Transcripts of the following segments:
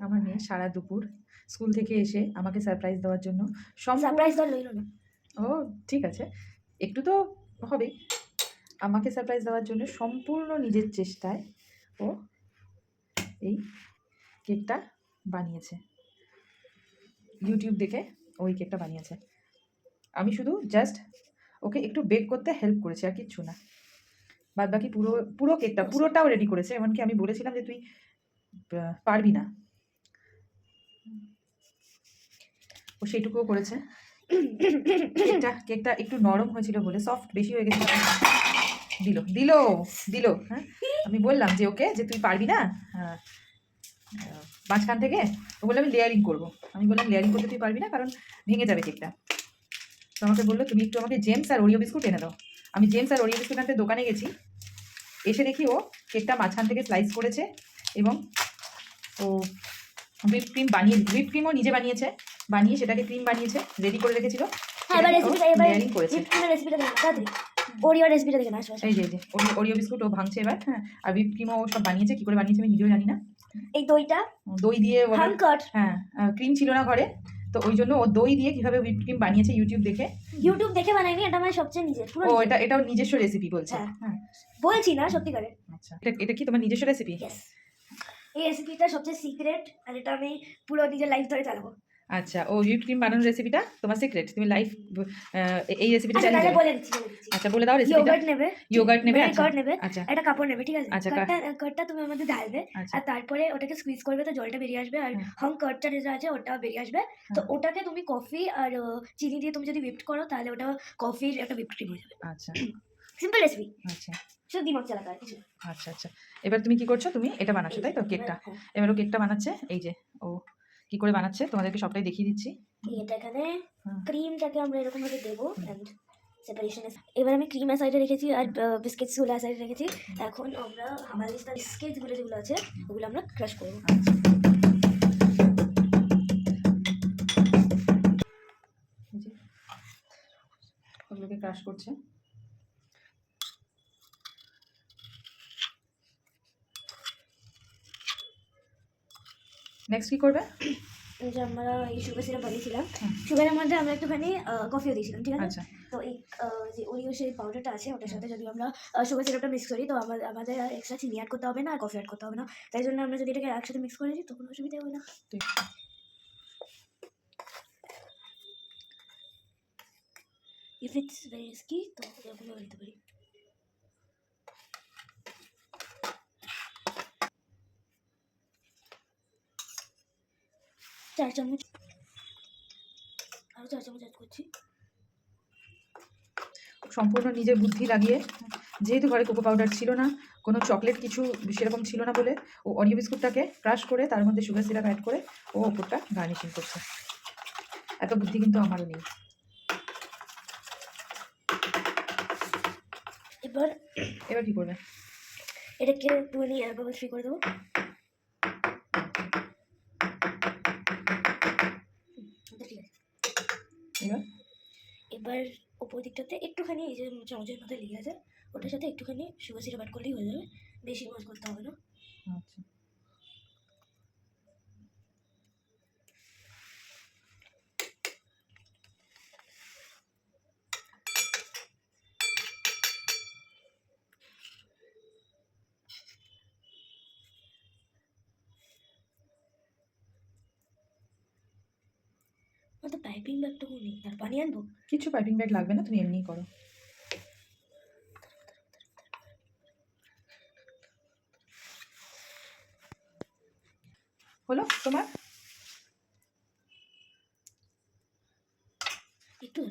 আমার মেয়ে সারা দুপুর স্কুল থেকে এসে আমাকে সারপ্রাইজ দেওয়ার জন্য সারপ্রাইজ তো লইল না। ও ঠিক আছে, একটু তো হবেই। আমাকে সারপ্রাইজ দেওয়ার জন্য সম্পূর্ণ নিজের চেষ্টায় ও এই কেকটা বানিয়েছে। ইউটিউব দেখে ওই কেকটা বানিয়েছে। আমি শুধু জাস্ট ওকে একটু বেক করতে হেল্প করেছি, আর কিচ্ছু না। বাদ বাকি পুরো পুরো কেকটা পুরোটাও রেডি করেছে। এমনকি আমি বলেছিলাম যে তুই পারবি না, ও সেটুকুও করেছে। কেকটা একটু নরম হয়েছিল বলে, সফট বেশি হয়ে গেছিল, দিল দিল দিল হ্যাঁ, আমি বললাম যে ওকে যে তুই পারবি না মাঝখান থেকে, ও বললে আমি লেয়ারিং করবো। আমি বললাম লেয়ারিং করতে তুই পারবি না, কারণ ভেঙে যাবে কেকটা। তো আমাকে বললো তুমি একটু আমাকে জেমস আর ওরিও বিস্কুট এনে দাও। আমি জেমস আর ওরিও বিস্কুট আনতে দোকানে গেছি, এসে দেখি ও কেকটা মাঝখান থেকে স্লাইস করেছে এবং ও হুইপ ক্রিমও নিজে বানিয়েছে, বানিয়ে সেটাকে ক্রিম বানিয়েছে, রেডি করে রেখেছিল। হ্যাঁ, এবার রেসিপিটা লেয়ারিং করেছে। রেসিপিটা দেখে না তাড়াতাড়ি, ওরিও রেসিপিটা দেখে না। এই যে ওরিও বিস্কুট ও ভাঙছে এবার, হ্যাঁ। আর হুইপ ক্রিমও ও সব বানিয়েছে, কি করে বানিয়েছে আমি নিজেও জানি না। এই দইটা দই দিয়ে হামকাট, হ্যাঁ, ক্রিম ছিল না ঘরে, তো ওই জন্য ও দই দিয়ে কিভাবে হুইপ ক্রিম বানিয়েছে ইউটিউব দেখে বানাইনি, এটা আমার সবচেয়ে নিজের পুরো ও এটাও নিজস্ব রেসিপি বলছে। হ্যাঁ বলছি না সত্যি করে। আচ্ছা, এটা কি তোমার নিজস্ব রেসিপি? এই রেসিপিটা সবচেয়ে সিক্রেট, আর এটা আমি পুরো নিজের লাইফ ধরে চালাবো। আচ্ছা, ও হুইপ ক্রিম বানানোর রেসিপিটা তোমার সিক্রেট, তুমি লাইফ এই রেসিপিটা আচ্ছা, চ্যালেঞ্জ বলে দিচ্ছি। আচ্ছা, বলে দাও রেসিপিটা। ইয়োগার্ট নেবে, আচ্ছা নেবে, আচ্ছা একটা কাপড় নেবে, ঠিক আছে? আচ্ছা, কার্ডটা তুমি আমাদের ঢালবে, আর তারপরে ওটাকে স্কুইজ করবে, তো জলটা বেরিয়ে আসবে, আর হাম কার্ডটা যেটা আছে ওটা বেরিয়ে আসবে। তো ওটাকে তুমি কফি আর চিনি দিয়ে তুমি যদি হুইপড করো, তাহলে ওটা কফির একটা হুইপড ক্রিম হয়ে যাবে। আচ্ছা, সিম্পল রেসিপি। আচ্ছা, শুধু দিমাগ চালাতে হয় কিছু। আচ্ছা আচ্ছা, এবার তুমি কি করছো? তুমি এটা বানাচ্ছ তাই তো, কেকটা? এবার ও কেকটা বানাচ্ছে, এই যে ও কি করে বানাচ্ছে তোমাদেরকে সবটাই দেখিয়ে দিচ্ছি। এটা এখানে ক্রিমটাকে আমরা এরকম ভাবে দেবো, এন্ড সেপারেশন। এবার আমি ক্রিম সাইডে রেখেছি আর বিস্কিটস গুলো সাইডে রেখেছি। এখন আমরা আমাদের বিস্কিটস গুলো যেগুলো আছে ওগুলো আমরা ক্রাশ করবো। ওগুলোকে ক্রাশ করছে। নেক্সট কি করবে? যে আমরা এই সুগার সিরাপ বানিয়েছিলাম, সুগারের মধ্যে আমরা একটুখানি কফিও দিয়েছিলাম, ঠিক আছে? আচ্ছা, তো এই যে ওরিও সেই পাউডারটা আছে ওটার সাথে যদি আমরা সুগার সিরাপটা মিক্স করি, তো আমাদের আর এক্সট্রা চিনি অ্যাড করতে হবে না, আর কফি অ্যাড করতে হবে না। তাই জন্য আমরা যদি এটাকে একসাথে মিক্স করে দিই তো কোনো অসুবিধা হবে না। ইফ ইটস ভেরি রিস্কি তো এরকমও দিতে পারি। চার চামচ, আরও 4 চামচ অ্যাড করছি। সম্পূর্ণ নিজের বুদ্ধি লাগিয়ে, যেহেতু ঘরে কোকো পাউডার ছিল না, কোনো চকলেট কিছু সেরকম ছিল না বলে, ও অরিও বিস্কুটটাকে ক্রাশ করে তার মধ্যে সুগার সিরাপ অ্যাড করে ও ওপরটা গার্নিশিং করছে। এত বুদ্ধি কিন্তু আমারও নেই। এবার কি করবে? এটাকে একটুখানি বাবল ফ্রি করে দেবো। এবার ওপর দিকটাতে একটুখানি এই যে চামচের মধ্যে লেগে আছে ওটার সাথে একটুখানি সুগার সিরাপ অ্যাড করলেই হয়ে যাবে, বেশি মজ করতে হবে না। আচ্ছা, তো পাইপিং ব্যাগটুকু নেই, তার পানি আনবো? কিছু পাইপিং ব্যাগ লাগবে না, তুমি এমনিই করো। হলো তোমার? একটু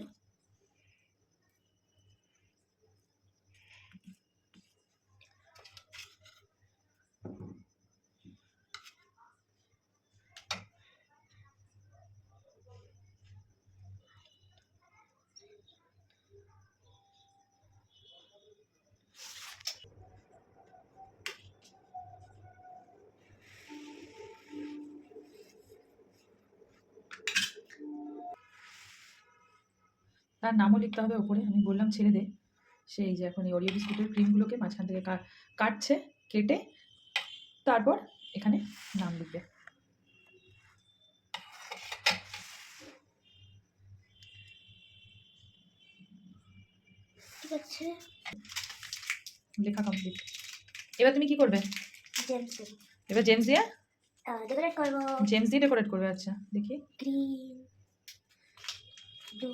তার নামও লিখতে হবে ওপরে, আমি বললাম ছেড়ে দে। সেই যে এখন এই অরিও বিস্কুটের ক্রিমগুলোকে মাঝখান থেকে কাটছে, কেটে তারপর এখানে নাম লিখবে। হচ্ছে লেখা কমপ্লিট। এবার তুমি কি করবে? জেমস এবার জেমস দিয়ে ডেকোরেট করবো। জেমস দিয়ে ডেকোরেট করবে। আচ্ছা দেখি। গ্রিন ব্লু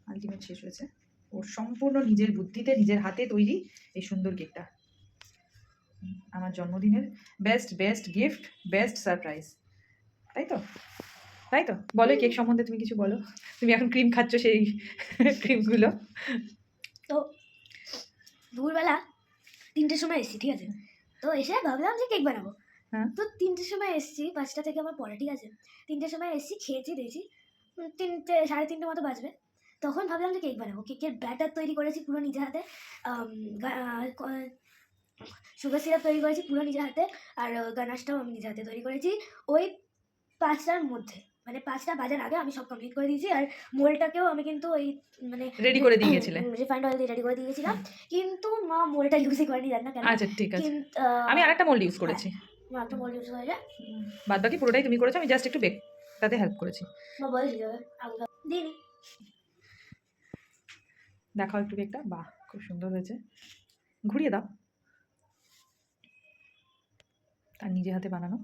আলটিমেট শেষ হয়েছে। ওর সম্পূর্ণ নিজের বুদ্ধিতে নিজের হাতে তৈরি এই সুন্দর কেকটা। আমার জন্মদিনের best best gift, best surprise. তাই তো? তাই তো? বলো কেক সম্বন্ধে তুমি কিছু বলো। তুমি এখন ক্রিম খাচ্ছ, সেই ক্রিমগুলো। তো দুপুরবেলা 3টের সময় এসেছি, ঠিক আছে? তো এসে ভাবলাম যে কেক বানাবো। হ্যাঁ। তো 3টের সময় এসেছি, 5টা থেকে আমার পড়া, ঠিক আছে? 3টের সময় এসেছি, খেয়েছি দিয়েছি, 3টে 3:30 মতো বাজবে। তখন ভাবলাম যে কেক বানাবো। কেকের ব্যাটার তৈরি করেছি পুরো নিজের হাতে, সুগার সিরাপ তৈরি করেছি পুরো নিজের হাতে, আর গানাশটাও আমি নিজের হাতে তৈরি করেছি। ওই 5টার মধ্যে, মানে 5টা বাজার আগে আমি সব কমপ্লিট করে দিয়েছি। আর মোলটাকেও আমি কিন্তু ওই মানে রেডি করে দিয়ে গেছিলে। রিফাইন্ড অয়েল দিয়ে রেডি করে দিয়ে গেছিলাম, কিন্তু মা মোলটা ইউজই করেনি, জানি না কেন। আচ্ছা ঠিক আছে। কিন্তু আমি আরেকটা মোল্ড ইউজ করেছি। মা একটা মোল ইউজ করেছে, বাদ বাকি পুরোটাই তুমি করেছো, আমি জাস্ট একটু বেক তাতে হেল্প করেছি। মা বলেছিল আগে দিইনি। দেখাও একটু কেকটা। বাহ, খুব সুন্দর হয়েছে। ঘুরিয়ে দাও। তার নিজে হাতে বানানো।